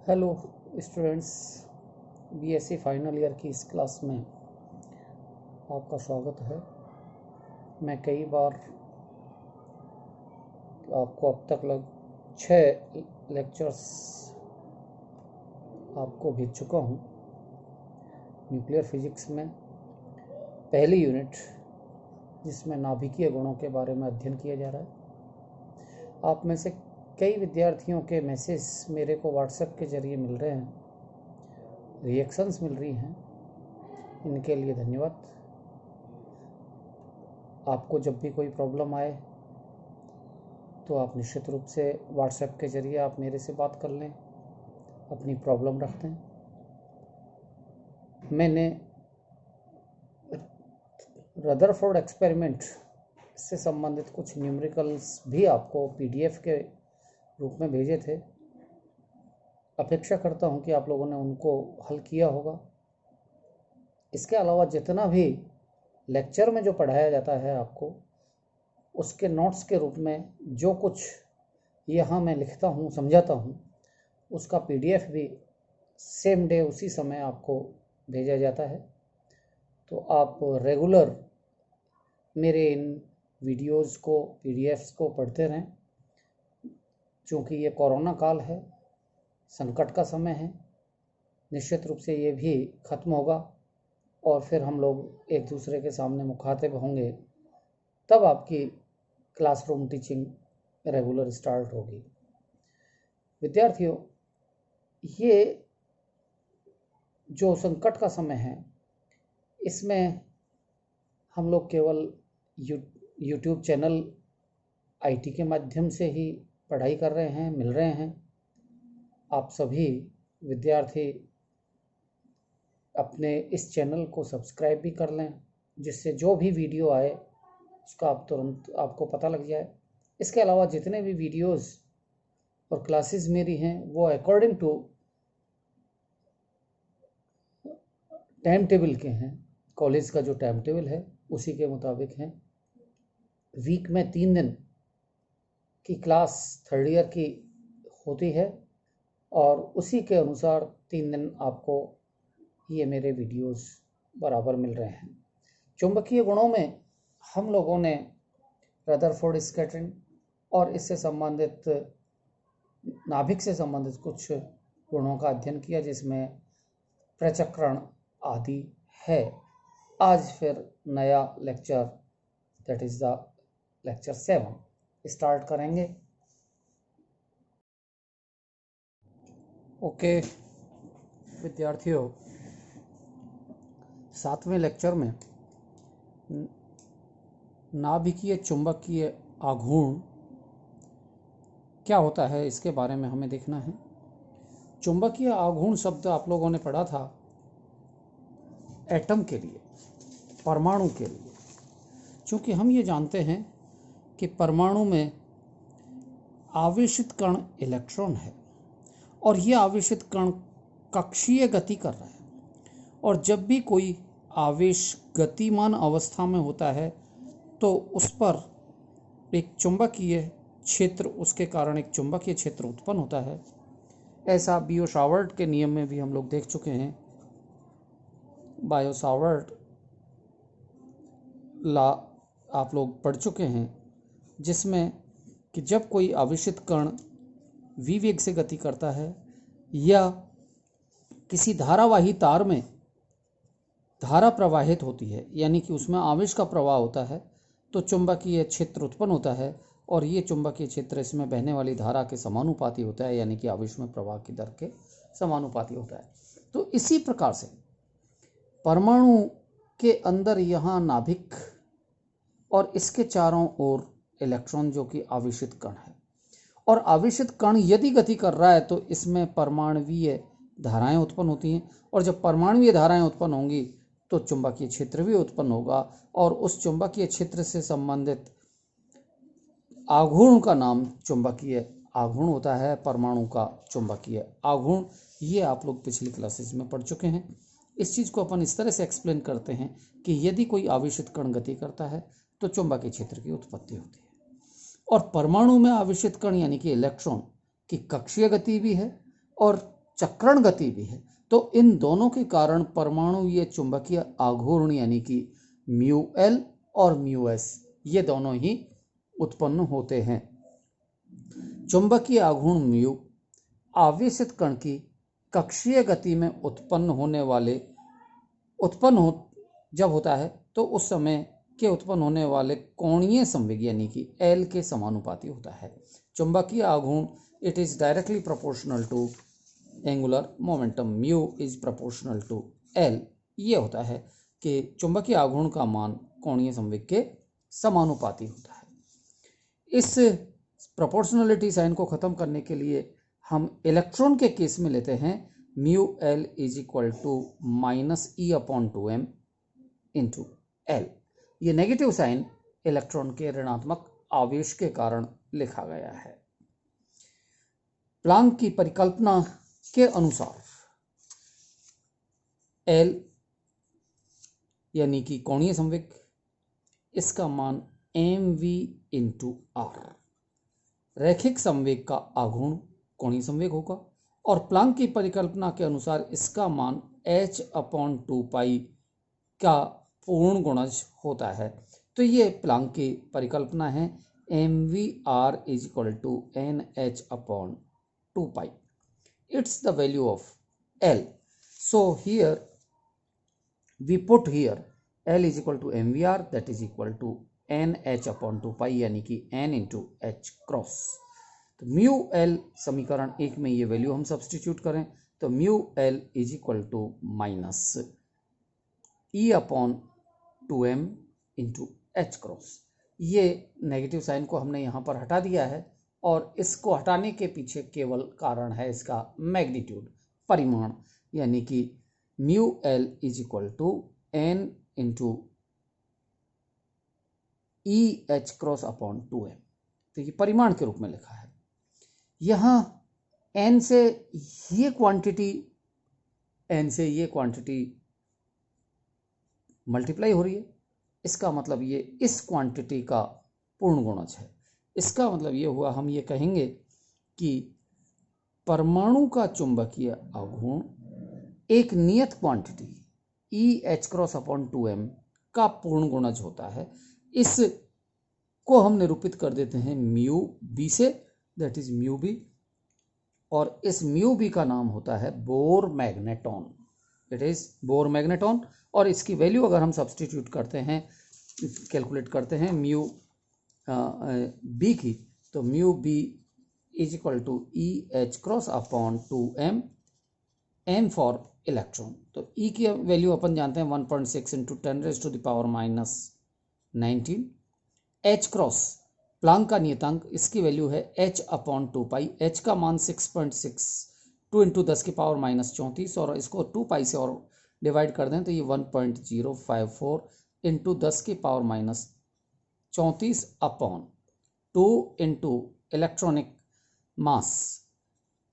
Hello students, BSc final year की इस class में आपका स्वागत है। मैं कई बार आपको अब तक 6 लेक्चर्स आपको भेज चुका हूँ। न्यूक्लियर फिजिक्स में पहली यूनिट जिसमें नाभिकीय गुणों के बारे में अध्ययन किया जा रहा है। आप में से कई विद्यार्थियों के मैसेज मेरे को व्हाट्सएप के ज़रिए मिल रहे हैं, रिएक्शंस मिल रही हैं, इनके लिए धन्यवाद। आपको जब भी कोई प्रॉब्लम आए तो आप निश्चित रूप से व्हाट्सएप के ज़रिए आप मेरे से बात कर लें, अपनी प्रॉब्लम रख दें। मैंने रदरफोर्ड एक्सपेरिमेंट से संबंधित कुछ न्यूमेरिकल्स भी आपको पीडीएफ के रूप में भेजे थे। अपेक्षा करता हूं कि आप लोगों ने उनको हल किया होगा। इसके अलावा जितना भी लेक्चर में जो पढ़ाया जाता है आपको, उसके नोट्स के रूप में जो कुछ यहाँ मैं लिखता हूँ, समझाता हूँ, उसका पीडीएफ भी सेम डे उसी समय आपको भेजा जाता है। तो आप रेगुलर मेरे इन वीडियोस को, पीडीएफ्स को पढ़ते रहें। चूँकि ये कोरोना काल है, संकट का समय है, निश्चित रूप से ये भी ख़त्म होगा और फिर हम लोग एक दूसरे के सामने मुखातिब होंगे, तब आपकी क्लासरूम टीचिंग रेगुलर स्टार्ट होगी। विद्यार्थियों, ये जो संकट का समय है, इसमें हम लोग केवल यूट्यूब चैनल आईटी के माध्यम से ही पढ़ाई कर रहे हैं, मिल रहे हैं। आप सभी विद्यार्थी अपने इस चैनल को सब्सक्राइब भी कर लें, जिससे जो भी वीडियो आए उसका आप तुरंत आपको पता लग जाए। इसके अलावा जितने भी वीडियोस और क्लासेस मेरी हैं वो अकॉर्डिंग टू टाइम टेबल के हैं। कॉलेज का जो टाइम टेबल है उसी के मुताबिक हैं। वीक में 3 दिन की क्लास थर्ड ईयर की होती है और उसी के अनुसार 3 दिन आपको ये मेरे वीडियोस बराबर मिल रहे हैं। चुंबकीय गुणों में हम लोगों ने रदरफोर्ड स्कैटरिंग और इससे संबंधित नाभिक से संबंधित कुछ गुणों का अध्ययन किया, जिसमें प्रचक्रण आदि है। आज फिर नया lecture, that is the lecture 7 start करेंगे। ओके विद्यार्थियों, 7वें लेक्चर में नाभिकीय चुंबकीय आघूर्ण क्या होता है इसके बारे में हमें देखना है। चुंबकीय आघूर्ण शब्द आप लोगों ने पढ़ा था एटम के लिए, परमाणु के लिए। क्योंकि हम ये जानते हैं कि परमाणु में आवेशित कण इलेक्ट्रॉन है और ये आवेशित कण कक्षीय गति कर रहा है, और जब भी कोई आवेश गतिमान अवस्था में होता है तो उस पर एक चुंबकीय क्षेत्र, उसके कारण एक चुंबकीय क्षेत्र उत्पन्न होता है। ऐसा बायो-सावर्ट के नियम में भी हम लोग देख चुके हैं। बायो-सावर्ट लॉ आप लोग पढ़ चुके हैं, जिसमें कि जब कोई आवेशित कण v वेग से गति करता है या किसी धारावाही तार में धारा प्रवाहित होती है, यानी कि उसमें आवेश का प्रवाह होता है, तो चुंबकीय क्षेत्र उत्पन्न होता है और ये चुंबकीय क्षेत्र इसमें बहने वाली धारा के समानुपाती होता है, यानी कि आवेश में प्रवाह की दर के समानुपाती होता है। तो इसी प्रकार से परमाणु के अंदर यहाँ नाभिक और इसके चारों ओर इलेक्ट्रॉन जो कि आवेशित कण है, और आवेशित कण यदि गति कर रहा है तो इसमें परमाणुवीय धाराएं उत्पन्न होती हैं, और जब परमाणुवीय धाराएं उत्पन्न होंगी तो चुंबकीय क्षेत्र भी उत्पन्न होगा, और उस चुंबकीय क्षेत्र से संबंधित आघूर्ण का नाम चुंबकीय आघूर्ण होता है। परमाणु का चुंबकीय आघूर्ण, ये आप लोग पिछली क्लासेस में पढ़ चुके हैं। इस चीज़ को अपन इस तरह से एक्सप्लेन करते हैं कि यदि कोई आवेशित कण गति करता है तो चुंबकीय क्षेत्र की उत्पत्ति होती है, और परमाणु में आवेशित कण यानी कि इलेक्ट्रॉन की कक्षीय गति भी है और चक्रण गति भी है। तो इन दोनों के कारण परमाणुीय चुंबकीय आघूर्ण यानी कि म्यू एल और म्यू एस ये दोनों ही उत्पन्न होते हैं। चुंबकीय आघूर्ण म्यू आवेशित कण की कक्षीय गति में जब होता है तो उस समय के उत्पन्न होने वाले कोणीय संवेग यानी कि एल के समानुपाती होता है। चुंबकीय आघूर्ण it is directly proportional to angular momentum, mu is proportional to l. ये होता है कि चुंबकीय आघूर्ण का मान कोणीय संवेग के समानुपाती होता है। इस प्रोपोर्शनलिटी साइन को खत्म करने के लिए हम इलेक्ट्रॉन के केस में लेते हैं mu l is equal to minus e upon two m into l. ये नेगेटिव साइन इलेक्ट्रॉन के ऋणात्मक आवेश के कारण लिखा गया है। प्लांक की परिकल्पना के अनुसार एल यानी कि कोणीय संवेग, इसका मान एम वी इंटू आर। रैखिक संवेग का आघूर्ण कोणीय संवेग होगा और प्लांक की परिकल्पना के अनुसार इसका मान h अपॉन 2 का पूर्ण गुणज होता है। तो ये प्लांक की परिकल्पना है। M v r is equal to n h upon 2 it's the value of l. So here we put here l is equal to m v r that is equal to n h upon 2 यानी कि n into h cross. तो mu l समीकरण 1 में ये value हम substitute करें तो mu l is equal to minus e upon 2m into h cross. ये नेगेटिव साइन को हमने यहाँ पर हटा दिया है और इसको हटाने के पीछे केवल कारण है इसका मैग्नीट्यूड, परिमाण, यानी कि mu l is equal to n into e h cross upon 2m। तो ये परिमाण के रूप में लिखा है। यहाँ n से ये क्वांटिटी मल्टीप्लाई हो रही है, इसका मतलब ये इस क्वांटिटी का पूर्ण गुणज है। इसका मतलब ये हुआ, हम ये कहेंगे कि परमाणु का चुंबकीय आघूर्ण एक नियत क्वांटिटी ई एच क्रॉस अपॉन 2m का पूर्ण गुणज होता है। इस को हम निरूपित कर देते हैं म्यू बी से, दैट इज म्यू बी, और इस म्यू बी का नाम होता है Bohr magneton. It is bore magneton और इसकी वैल्यू अगर हम सब्सटीट्यूट करते हैं, कैलकुलेट करते हैं म्यू बी की, तो mu B is equal to e h cross upon 2m, m for electron. तो E की वैल्यू अपन जानते हैं 1.6 इंटू 10⁻⁻19। H क्रॉस प्लांक का नियतांक, इसकी वैल्यू है h अपॉन 2 h का मान 6.62 इंटू 10⁻⁻34 और इसको 2 से और डिवाइड कर दें तो ये 1.054 इंटू 10⁻⁻34 अपॉन 2 इंटू इलेक्ट्रॉनिक मास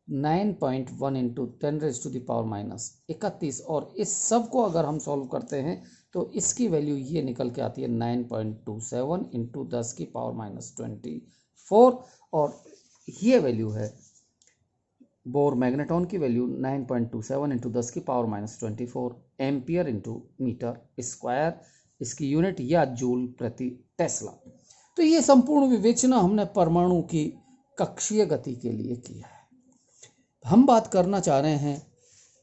9.1 इंटू 10⁻⁻31 और इस सब को अगर हम सॉल्व करते हैं तो इसकी वैल्यू ये निकल के आती है 9.27 इंटू 10⁻24 और ये वैल्यू है बोर मैग्नेटॉन की value 9.27 into 10⁻24 ampere into metre square, इसकी यूनिट या जूल प्रति टेस्ला। तो ये संपूर्ण विवेचना हमने परमाणु की कक्षीय गति के लिए किया है। हम बात करना चाह रहे हैं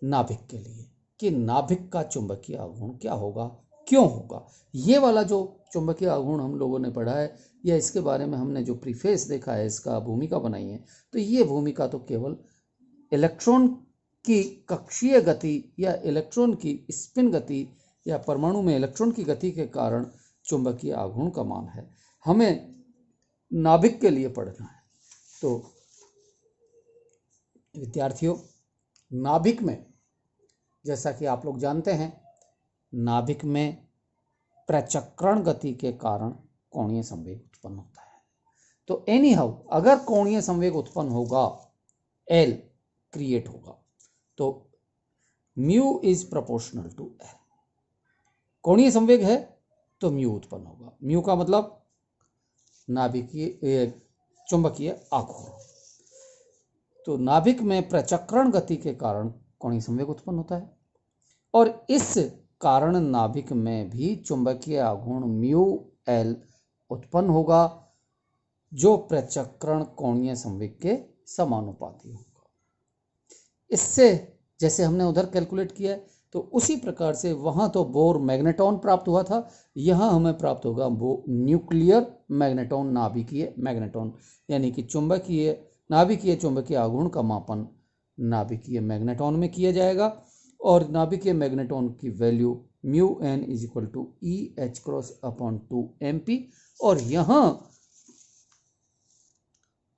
नाभिक के लिए कि नाभिक का चुंबकीय आघूर्ण क्या होगा, क्यों होगा। ये वाला जो चुंबकीय आघूर्ण हम लोगों ने पढ़ा है या इसके बारे में हमने जो प्रीफेस देखा है, इसका भूमिका बनाई है, तो ये भूमिका तो केवल इलेक्ट्रॉन की कक्षीय गति या इलेक्ट्रॉन की स्पिन गति या परमाणु में इलेक्ट्रॉन की गति के कारण चुंबकीय आघूर्ण का मान है। हमें नाभिक के लिए पढ़ना है। तो विद्यार्थियों, नाभिक में जैसा कि आप लोग जानते हैं, नाभिक में प्रचक्रण गति के कारण कोणीय संवेग उत्पन्न होता है। तो एनी हाउ अगर कोणीय संवेग उत्पन्न होगा, एल क्रिएट होगा, तो mu is proportional to l. कोणीय संवेग है तो म्यू उत्पन्न होगा। म्यू का मतलब नाभिकीय चुंबकीय आघूर्ण। तो नाभिक में प्रचक्रण गति के कारण कोणीय संवेग उत्पन्न होता है और इस कारण नाभिक में भी चुंबकीय आघूर्ण म्यू एल उत्पन्न होगा जो प्रचक्रण कोणीय संवेग के समानुपाती होगा। इससे जैसे हमने उधर कैलकुलेट किया है तो उसी प्रकार से वहां तो बोर मैग्नेटॉन प्राप्त हुआ था, यहां हमें प्राप्त होगा वो न्यूक्लियर मैग्नेटॉन, नाभिकीय मैग्नेटॉन, यानी कि चुंबकीय नाभिकीय चुंबकीय आघूर्ण का मापन नाभिकीय मैग्नेटॉन में किया जाएगा और नाभिकीय मैग्नेटॉन की value mu N is equal to e h cross upon 2 MP। और यहां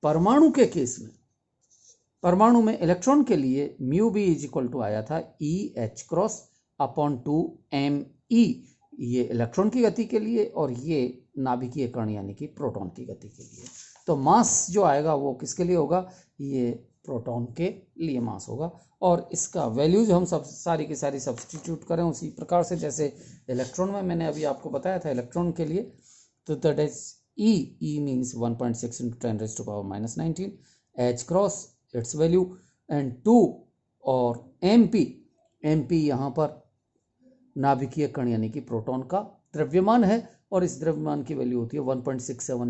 परमाणु के केस में, परमाणु में इलेक्ट्रॉन के लिए mu B is equal to आया था e h cross upon 2 ME, ये इलेक्ट्रॉन की गति के लिए और ये नाभिकीय कण यानी कि प्रोटॉन की गति के लिए। तो मास जो आएगा वो किसके लिए होगा, ये प्रोटॉन के लिए मास होगा और इसका वैल्यूज हम सब सारी की सारी सब्सटीट्यूट करें उसी प्रकार से जैसे इलेक्ट्रॉन में मैंने अभी आपको बताया था इलेक्ट्रॉन के लिए, तो that is E means 1.6 × 10⁻⁻19, H cross it's value and 2 और MP यहाँ पर नाभिकीय कण यानी कि प्रोटॉन का द्रव्यमान है और इस द्रव्यमान की वैल्यू होती है 1.67 ×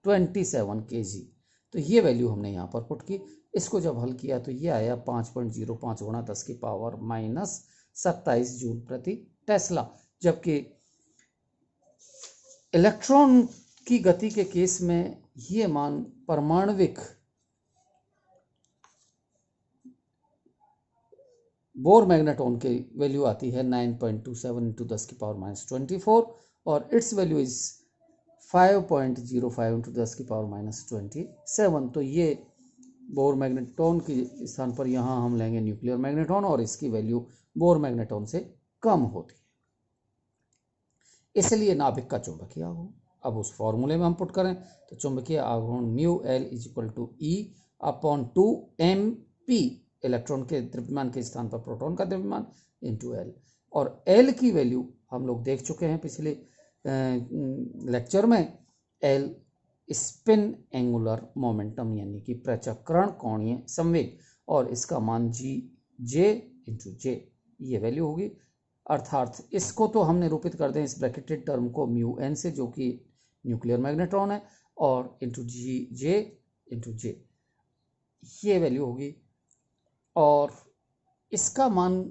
10⁻27 kg। तो ये वैल्यू हमने यहाँ पर पुट की, इसको जब हल किया तो ये आया 5.05 × 10⁻27 जूल प्रति टेस्ला, जबकि इलेक्ट्रॉन की गति के केस में ये मान परमाणविक बोर मैग्नेटॉन की वैल्यू आती है 9.27 × 10⁻24 और इट्स वैल्यू इज 5.05 × 10⁻27। तो ये बोर मैग्नेटॉन के स्थान पर यहाँ हम लेंगे न्यूक्लियर मैग्नेटॉन और इसकी वैल्यू बोर मैग्नेटॉन से कम होती है, इसलिए नाभिक का चुंबकीय आघूर्ण। अब उस फॉर्मूले में हम पुट करें तो चुंबकीय आघूर्ण mu l is equal to e upon 2 MP, electron के द्रव्यमान के स्थान पर प्रोटॉन का द्रव्यमान, इंटू एल। और एल की वैल्यू हम लोग देख चुके हैं पिछले लेक्चर में, एल स्पिन एंगुलर मोमेंटम यानी कि प्रचक्रण कोणीय संवेग और इसका मान जे इंटू जे ये वैल्यू होगी। अर्थात इसको तो हम निरूपित कर दें इस ब्रैकेटेड टर्म को म्यू एन से जो कि न्यूक्लियर मैग्नेट्रॉन है और इंटू जे इंटू जे ये वैल्यू होगी और इसका मान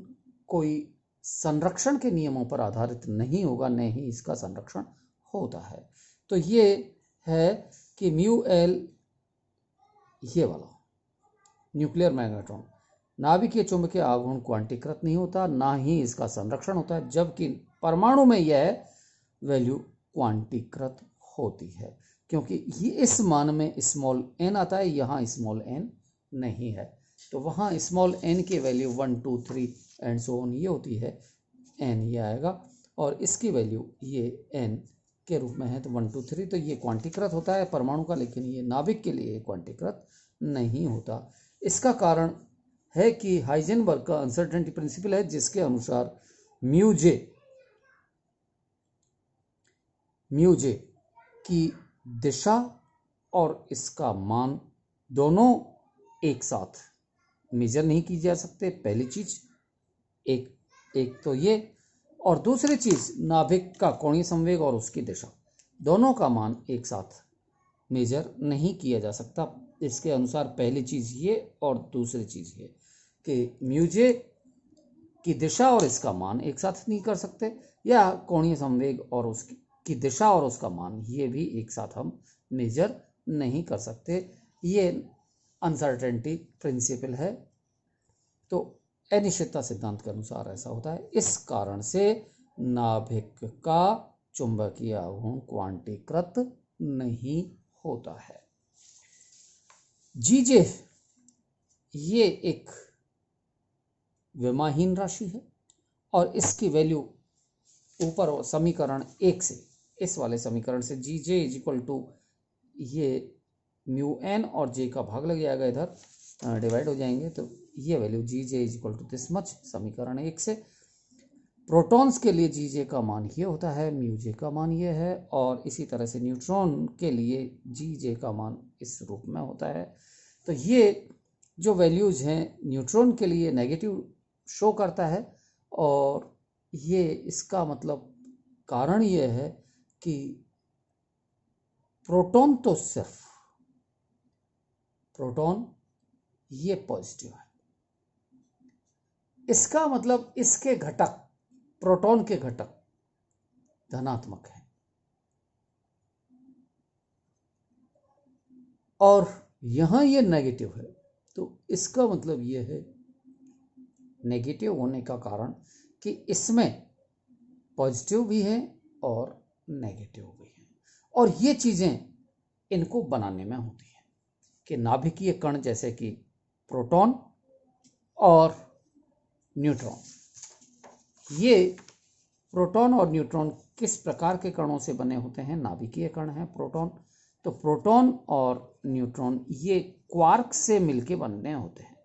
कोई संरक्षण के नियमों पर आधारित नहीं होगा, न ही इसका संरक्षण होता है। तो ये है कि म्यू एल ये वाला न्यूक्लियर मैग्नेट्रॉन नाभिकीय चुंबकीय आघूर्ण क्वांटीकृत नहीं होता, ना ही इसका संरक्षण होता है, जबकि परमाणु में यह वैल्यू क्वांटीकृत होती है क्योंकि ये इस मान में स्मॉल n आता है, यहाँ स्मॉल n नहीं है। तो वहाँ स्मॉल n की वैल्यू 1 2 3 एंड सो ऑन ये होती है, n ये आएगा और इसकी वैल्यू ये n के रूप में है तो 1 2 3, तो ये क्वांटीकृत होता है परमाणु का, लेकिन ये नाभिक के लिए क्वांटीकृत नहीं होता। इसका कारण है कि हाइजेनबर्ग का अनसर्टेनिटी प्रिंसिपल है जिसके अनुसार म्यू जे की दिशा और इसका मान दोनों एक साथ मेजर नहीं की जा सकते। पहली चीज एक तो ये, और दूसरी चीज नाभिक का कोणीय संवेग और उसकी दिशा दोनों का मान एक साथ मेजर नहीं किया जा सकता। इसके अनुसार पहली चीज ये और दूसरी चीज ये कि म्यूजे की दिशा और इसका मान एक साथ नहीं कर सकते, या कोणीय संवेग और उसकी दिशा और उसका मान ये भी एक साथ हम मेजर नहीं कर सकते। ये अनसर्टेनिटी प्रिंसिपल है। तो अनिश्चितता सिद्धांत के अनुसार ऐसा होता है। इस कारण से नाभिक का चुंबकीय आघूर्ण क्वांटीकृत नहीं होता है। जीजे ये एक विमाहीन राशि है और इसकी वैल्यू ऊपर समीकरण 1 से, इस वाले समीकरण से जी जे इज इक्वल टू ये म्यू एन और जे का भाग लग जाएगा, इधर डिवाइड हो जाएंगे, तो ये value g J is equal to this much, समीकरण 1 से। प्रोटॉन्स के लिए जी जे का मान ये होता है, म्यू जे का मान ये है, और इसी तरह से न्यूट्रॉन के लिए जी जे का मान इस रूप में होता है तो ये जो वैल्यूज़ हैं न्यूट्रॉन के लिए नेगेटिव शो करता है, और ये इसका मतलब कारण ये है कि प्रोटॉन तो सिर्फ प्रोटॉन ये पॉजिटिव है, इसका मतलब इसके घटक, प्रोटॉन के घटक धनात्मक है, और यहां ये नेगेटिव है। तो इसका मतलब ये है नेगेटिव होने का कारण कि इसमें पॉजिटिव भी है और नेगेटिव भी है, और ये चीज़ें इनको बनाने में होती हैं कि नाभिकीय कण जैसे कि प्रोटॉन और न्यूट्रॉन, ये प्रोटॉन और न्यूट्रॉन किस प्रकार के कणों से बने होते हैं? नाभिकीय कण हैं प्रोटॉन। तो प्रोटॉन और न्यूट्रॉन ये क्वार्क से मिलके बनने होते हैं,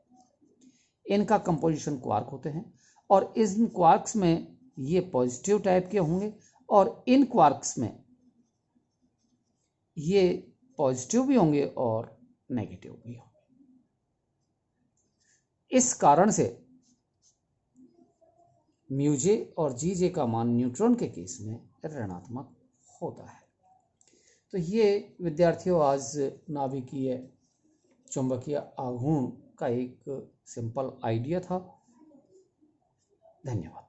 इनका कंपोजिशन क्वार्क होते हैं, और इन क्वार्क्स में ये पॉजिटिव टाइप के होंगे और इन क्वार्क्स में ये पॉजिटिव भी होंगे और नेगेटिव भी होंगे। इस कारण से म्यूजे और जीजे का मान न्यूट्रॉन के केस में ऋणात्मक होता है। तो ये विद्यार्थियों आज नाभिकीय चुंबकीय आघूर्ण का एक सिंपल आइडिया था। धन्यवाद।